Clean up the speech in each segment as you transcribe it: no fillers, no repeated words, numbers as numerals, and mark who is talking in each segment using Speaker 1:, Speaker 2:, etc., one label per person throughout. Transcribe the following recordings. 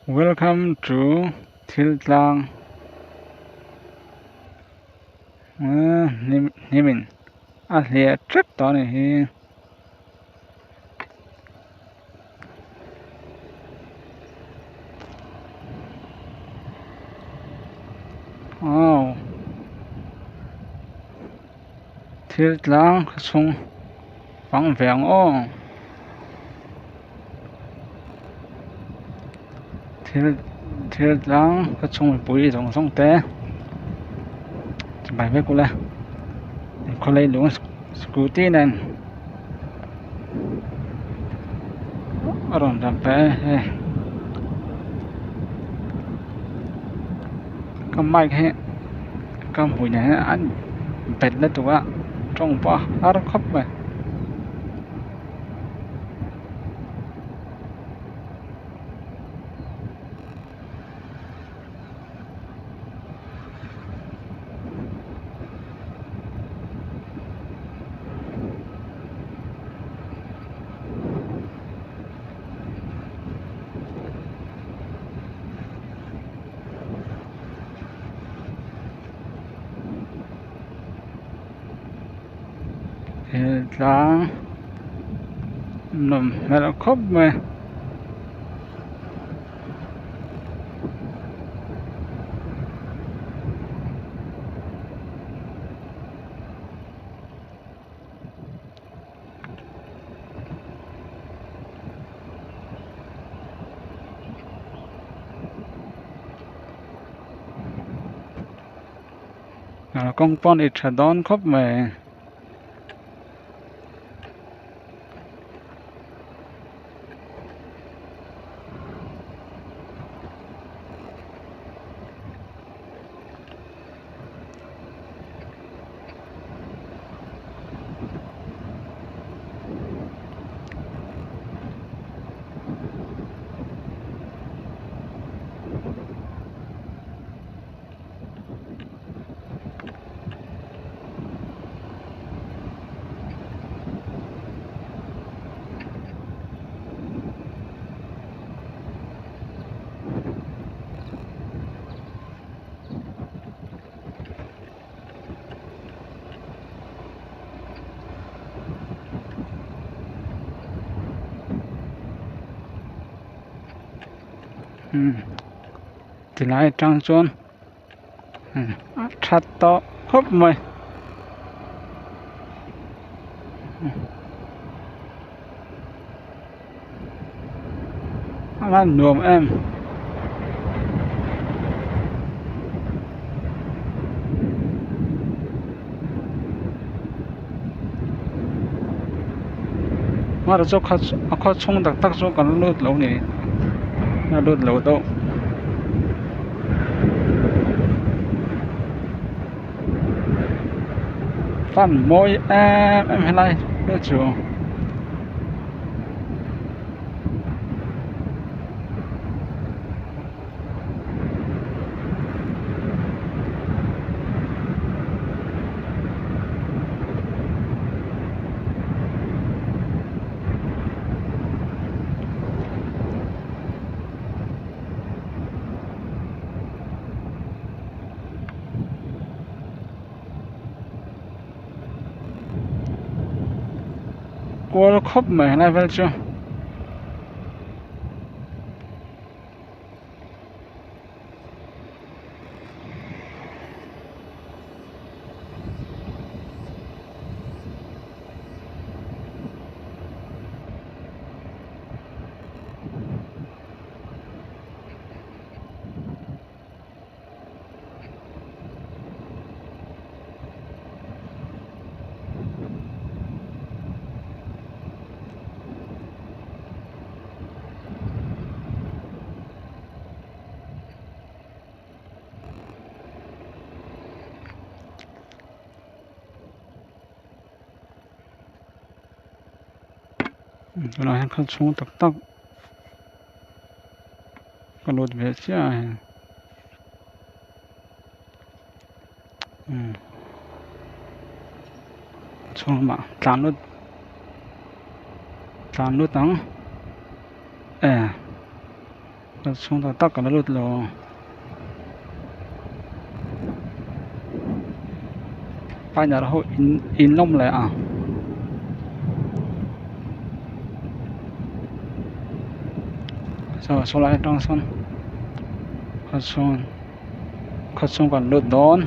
Speaker 1: Welcome to Tiltlang. Nimin. Here trip down here. Oh. Tiltlang sung phẳng vẹn ô. Tiltlang sung bụi rong song té. Bài viết của là có lấy luôn scooty này. Ở đó đam bé. Có mic hết. Có bụi này anh bẹt lên tụi ạ. Trong bó áo khóc mà. Tiltlang nằm mẹ nó khóc mà. Con pon ít đón khóc mà. Thì lại trang xuân chặt to khóc mày là nuông em mà nó cho khó冲đặc tác số còn lút lâu này nó lút lâu đâu phản môi em hay này nó chủ cô khóc mày này vậy chứ cái này khó冲đặc tác cái lút về chứ冲mà tàn lút đắng xuống tao tắc cả nó lụt rồi bây giờ nó in lông lại à rồi xuống lại trong sân khát xuống còn lụt đón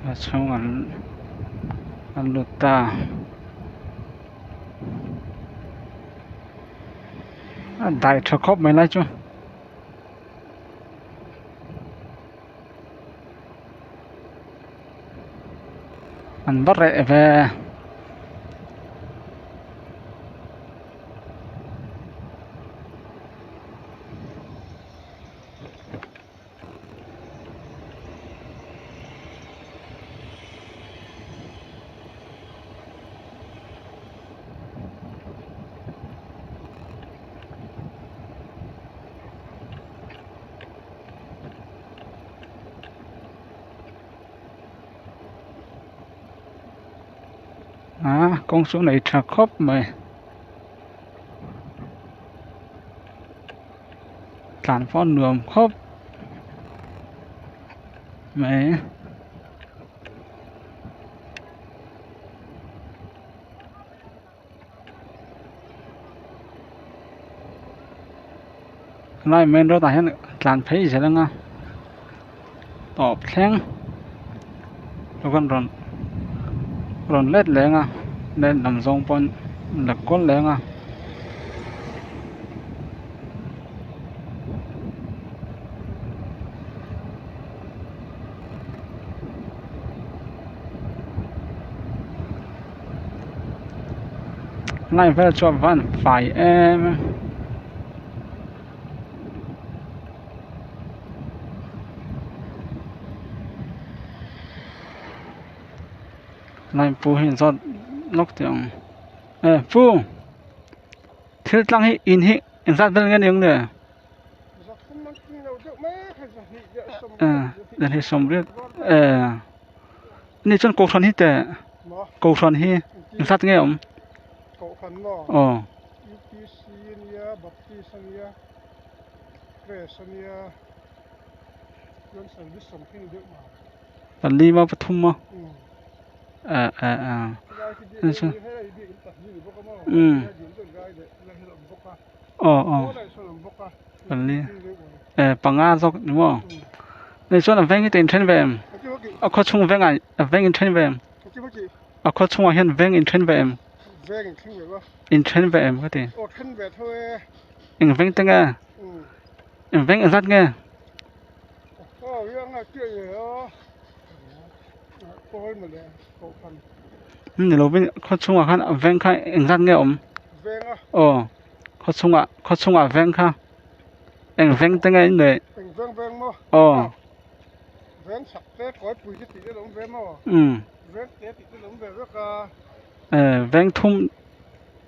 Speaker 1: khát xuống còn lụt ta đại cho khóc mày lại chứ anh bắt rẻ về con số này trả khóc mày tàn phó nườm khóc mày này mình đâu tại tàn thấy gì đó tọp khen rồi con ròn lết lẽ nên làm dòng pon là con lẽ này phải cho văn phải em này phụ hiện do lúc tiếng phụ thiếu tăng hi in ra bên cái những này để hi sống biết này chân cổ son hi tệ cổ son hi sát nghe không phần đi mà thum mà phần đi bằng a dọc đúng không này cho là veng cái tiền trên về có chung veng veng trên về có chung hiện veng trên về in trên về có thể in veng tiếng nghe in veng rất nghe nhưng lâu bên có chung khăn veng khai in rất nghe có chung veng khai in veng tiếng nghe này veng sặc té cõi bụi cái gì đó veng mà veng té thì cái veng veng veng thum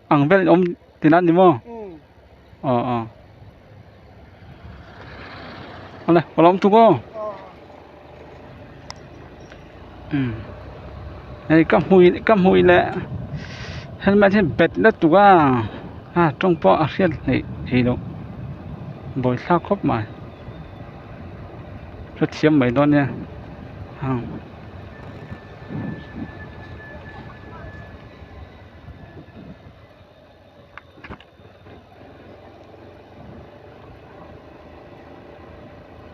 Speaker 1: ăn veng thìนั่น đi mà này có lắm tu cô này cắm mùi lẹ hắn mà thêm bẹt đất tu trong po riết này thì đâu bồi sao khóc mà rất xiêm mấy đòn nha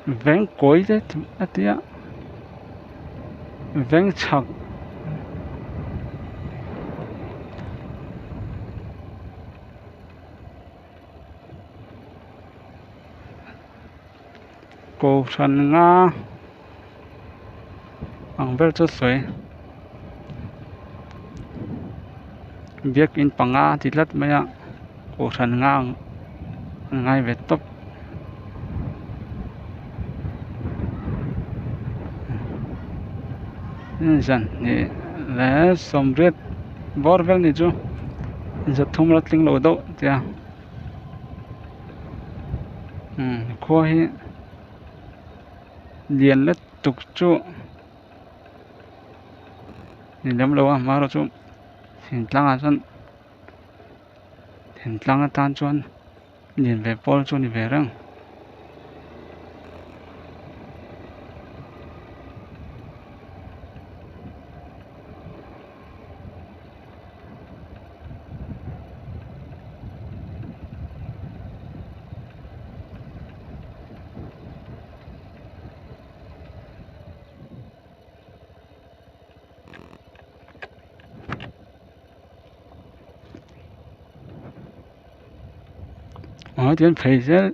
Speaker 1: vén cối đấy tí ạ vén chặt cổ sần nga bằng vết cho sấy việc in bằng nga thì rất mấy ạ cổ sần nga ngay về top dần thì lẽ xong riết bor vel này chú giờ thông là tiếng lỗ độ thì khua hi liền lết tục chu nhìn đâm lâu à mà rồi chu hình tăng à chuan hình tăng à tan chuan nhìn về pol chu nhìn về răng tiền phải sẽ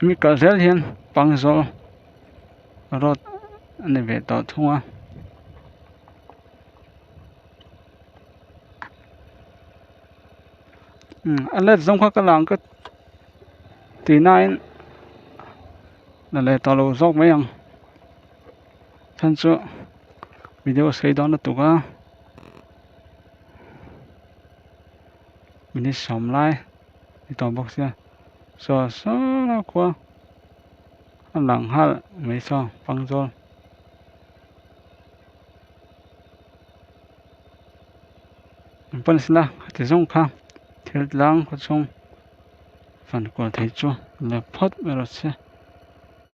Speaker 1: mi cả sẽ hiền bằng số rồi anh về tàu thung à anh lấy giống các cái làng cái tí này là lấy tàu lô dốc mấy anh thân số video xây đó là tụ á mình đi sống lại đi tàu bọc xe so nó qua anh làng hát mấy sao bằng số mình xin là thì giống khác thiếu làng có chung phần của thầy chúa là phật mà rồi